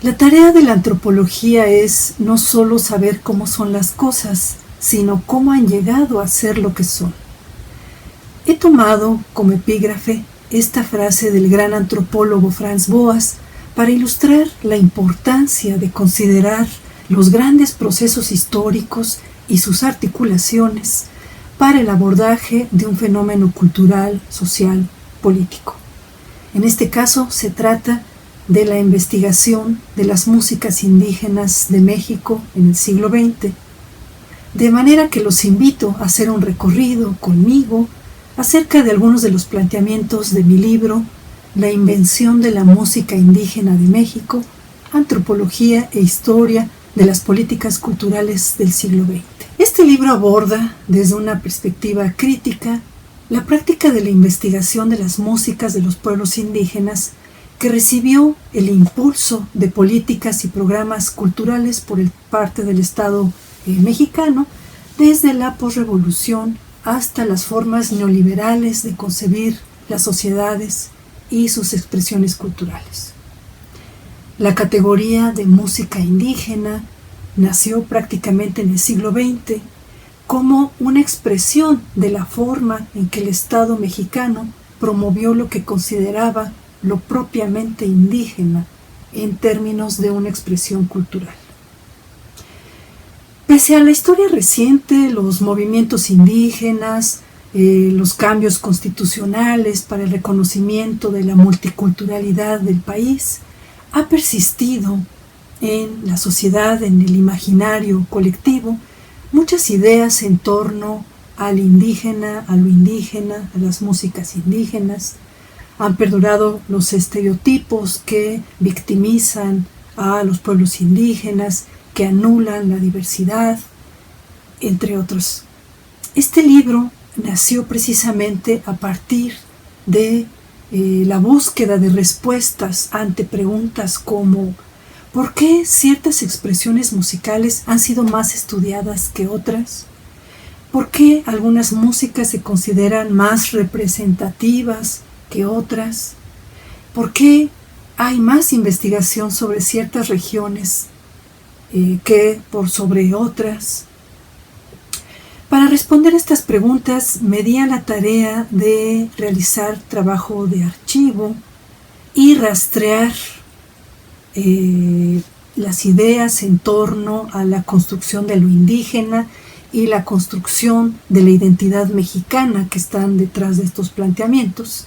La tarea de la antropología es no solo saber cómo son las cosas, sino cómo han llegado a ser lo que son. He tomado como epígrafe esta frase del gran antropólogo Franz Boas para ilustrar la importancia de considerar los grandes procesos históricos y sus articulaciones para el abordaje de un fenómeno cultural, social, político. En este caso se trata de la investigación de las músicas indígenas de México en el siglo XX, de manera que los invito a hacer un recorrido conmigo acerca de algunos de los planteamientos de mi libro La invención de la música indígena de México, antropología e historia de las políticas culturales del siglo XX. Este libro aborda, desde una perspectiva crítica, la práctica de la investigación de las músicas de los pueblos indígenas que recibió el impulso de políticas y programas culturales por parte del Estado mexicano desde la posrevolución hasta las formas neoliberales de concebir las sociedades y sus expresiones culturales. La categoría de música indígena nació prácticamente en el siglo XX como una expresión de la forma en que el Estado mexicano promovió lo que consideraba lo propiamente indígena en términos de una expresión cultural. Pese a la historia reciente, los movimientos indígenas, los cambios constitucionales para el reconocimiento de la multiculturalidad del país, ha persistido en la sociedad, en el imaginario colectivo, muchas ideas en torno al indígena, a lo indígena, a las músicas indígenas. Han perdurado los estereotipos que victimizan a los pueblos indígenas, que anulan la diversidad, entre otros. Este libro nació precisamente a partir de la búsqueda de respuestas ante preguntas como ¿por qué ciertas expresiones musicales han sido más estudiadas que otras? ¿Por qué algunas músicas se consideran más representativas que otras? ¿Por qué hay más investigación sobre ciertas regiones que por sobre otras? Para responder estas preguntas me di a la tarea de realizar trabajo de archivo y rastrear las ideas en torno a la construcción de lo indígena y la construcción de la identidad mexicana que están detrás de estos planteamientos.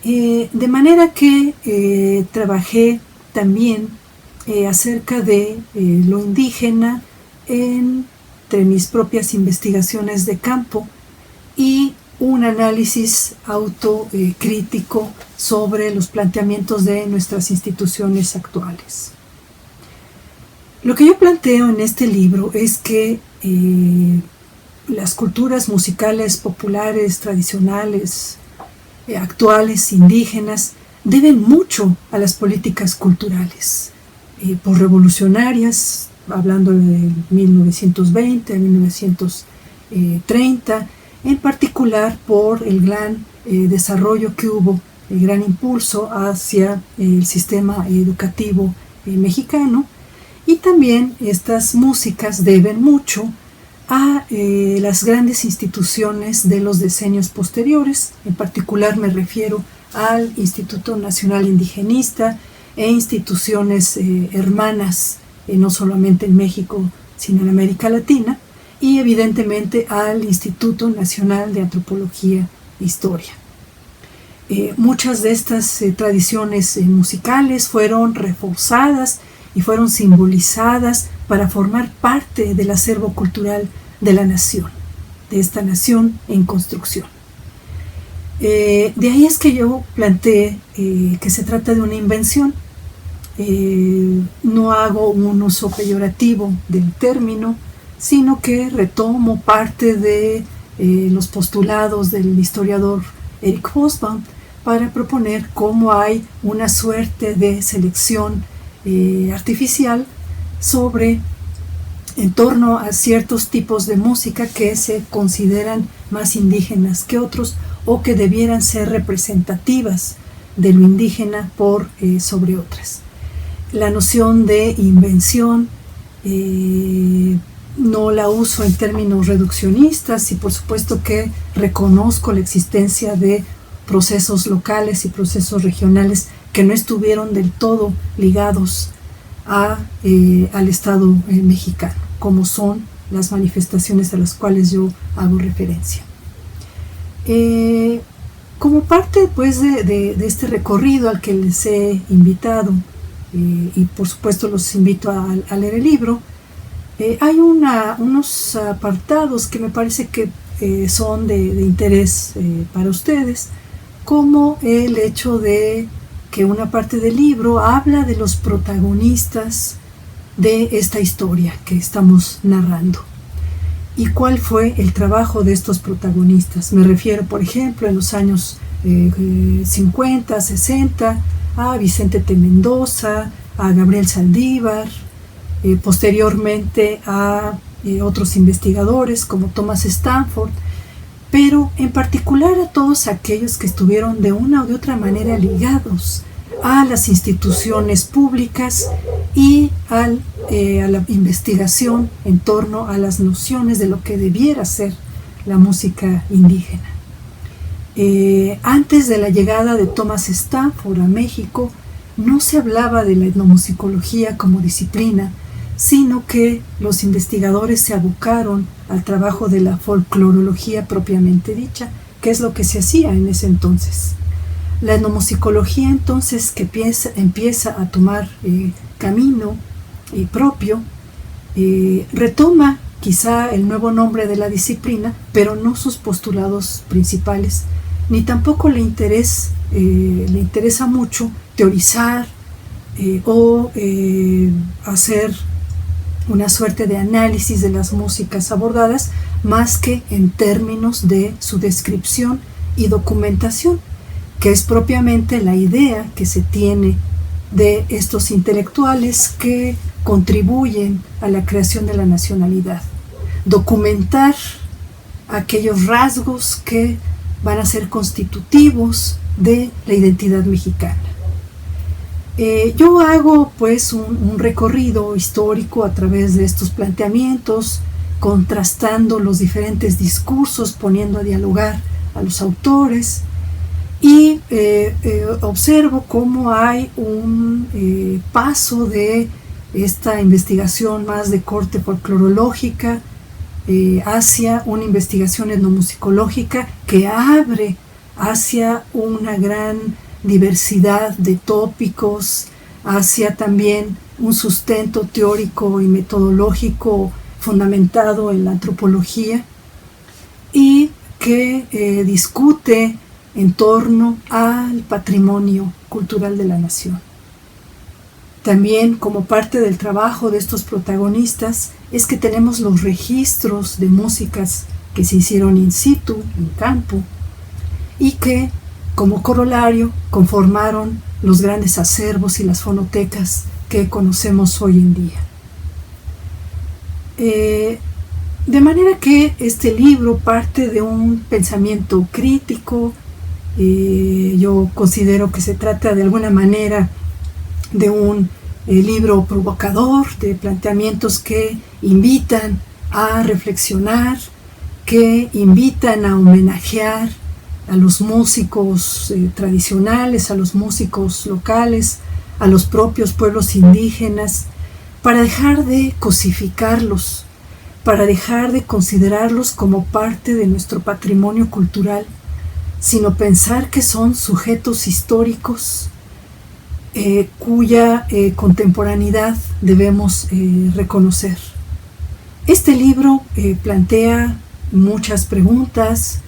De manera que trabajé también acerca de lo indígena entre mis propias investigaciones de campo y un análisis autocrítico sobre los planteamientos de nuestras instituciones actuales. Lo que yo planteo en este libro es que las culturas musicales populares, tradicionales, actuales, indígenas, deben mucho a las políticas culturales, posrevolucionarias, hablando de 1920 a 1930, en particular por el gran desarrollo que hubo, el gran impulso hacia el sistema educativo mexicano, y también estas músicas deben mucho a las grandes instituciones de los decenios posteriores. En particular me refiero al Instituto Nacional Indigenista e instituciones hermanas, no solamente en México, sino en América Latina, y evidentemente al Instituto Nacional de Antropología e Historia. Muchas de estas tradiciones musicales fueron reforzadas y fueron simbolizadas para formar parte del acervo cultural de la nación, de esta nación en construcción. De ahí es que yo planteé que se trata de una invención. No hago un uso peyorativo del término, sino que retomo parte de los postulados del historiador Eric Hobsbawm para proponer cómo hay una suerte de selección artificial en torno a ciertos tipos de música que se consideran más indígenas que otros o que debieran ser representativas de lo indígena por sobre otras. La noción de invención no la uso en términos reduccionistas y por supuesto que reconozco la existencia de procesos locales y procesos regionales que no estuvieron del todo ligados al Estado mexicano, como son las manifestaciones a las cuales yo hago referencia. Como parte pues, de este recorrido al que les he invitado, y por supuesto los invito a leer el libro, hay unos apartados que me parece que son de interés para ustedes, como el hecho de que una parte del libro habla de los protagonistas de esta historia que estamos narrando. ¿Y cuál fue el trabajo de estos protagonistas? Me refiero, por ejemplo, en los años 50, 60, a Vicente T. Mendoza, a Gabriel Saldívar, posteriormente a otros investigadores como Thomas Stanford, pero en particular a todos aquellos que estuvieron de una o de otra manera ligados a las instituciones públicas y a la investigación en torno a las nociones de lo que debiera ser la música indígena. Antes de la llegada de Thomas Stanford a México, no se hablaba de la etnomusicología como disciplina, sino que los investigadores se abocaron al trabajo de la folclorología propiamente dicha, que es lo que se hacía en ese entonces. La etnomusicología entonces que empieza a tomar camino propio, retoma quizá el nuevo nombre de la disciplina, pero no sus postulados principales, ni tampoco le interesa mucho teorizar o hacer una suerte de análisis de las músicas abordadas, más que en términos de su descripción y documentación, que es propiamente la idea que se tiene de estos intelectuales que contribuyen a la creación de la nacionalidad. Documentar aquellos rasgos que van a ser constitutivos de la identidad mexicana. Yo hago pues un recorrido histórico a través de estos planteamientos, contrastando los diferentes discursos, poniendo a dialogar a los autores, y observo cómo hay un paso de esta investigación más de corte folclorológica hacia una investigación etnomusicológica que abre hacia una gran diversidad de tópicos, hacia también un sustento teórico y metodológico fundamentado en la antropología y que discute en torno al patrimonio cultural de la nación. También como parte del trabajo de estos protagonistas es que tenemos los registros de músicas que se hicieron in situ, en campo, y que como corolario conformaron los grandes acervos y las fonotecas que conocemos hoy en día. De manera que este libro parte de un pensamiento crítico. Yo considero que se trata de alguna manera de un libro provocador, de planteamientos que invitan a reflexionar, que invitan a homenajear a los músicos tradicionales, a los músicos locales, a los propios pueblos indígenas, para dejar de cosificarlos, para dejar de considerarlos como parte de nuestro patrimonio cultural, sino pensar que son sujetos históricos cuya contemporaneidad debemos reconocer. Este libro plantea muchas preguntas,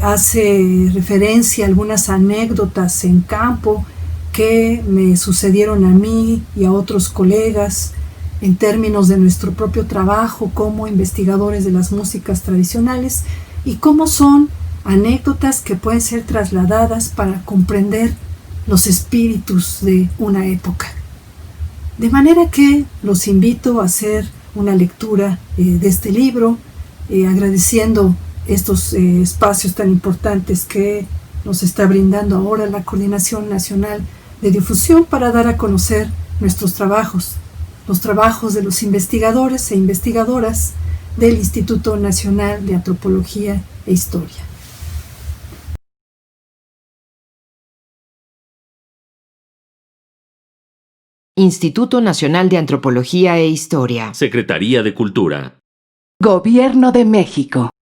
hace referencia a algunas anécdotas en campo que me sucedieron a mí y a otros colegas en términos de nuestro propio trabajo como investigadores de las músicas tradicionales y cómo son anécdotas que pueden ser trasladadas para comprender los espíritus de una época. De manera que los invito a hacer una lectura de este libro, agradeciendo estos espacios tan importantes que nos está brindando ahora la Coordinación Nacional de Difusión para dar a conocer nuestros trabajos, los trabajos de los investigadores e investigadoras del Instituto Nacional de Antropología e Historia. Instituto Nacional de Antropología e Historia. Secretaría de Cultura. Gobierno de México.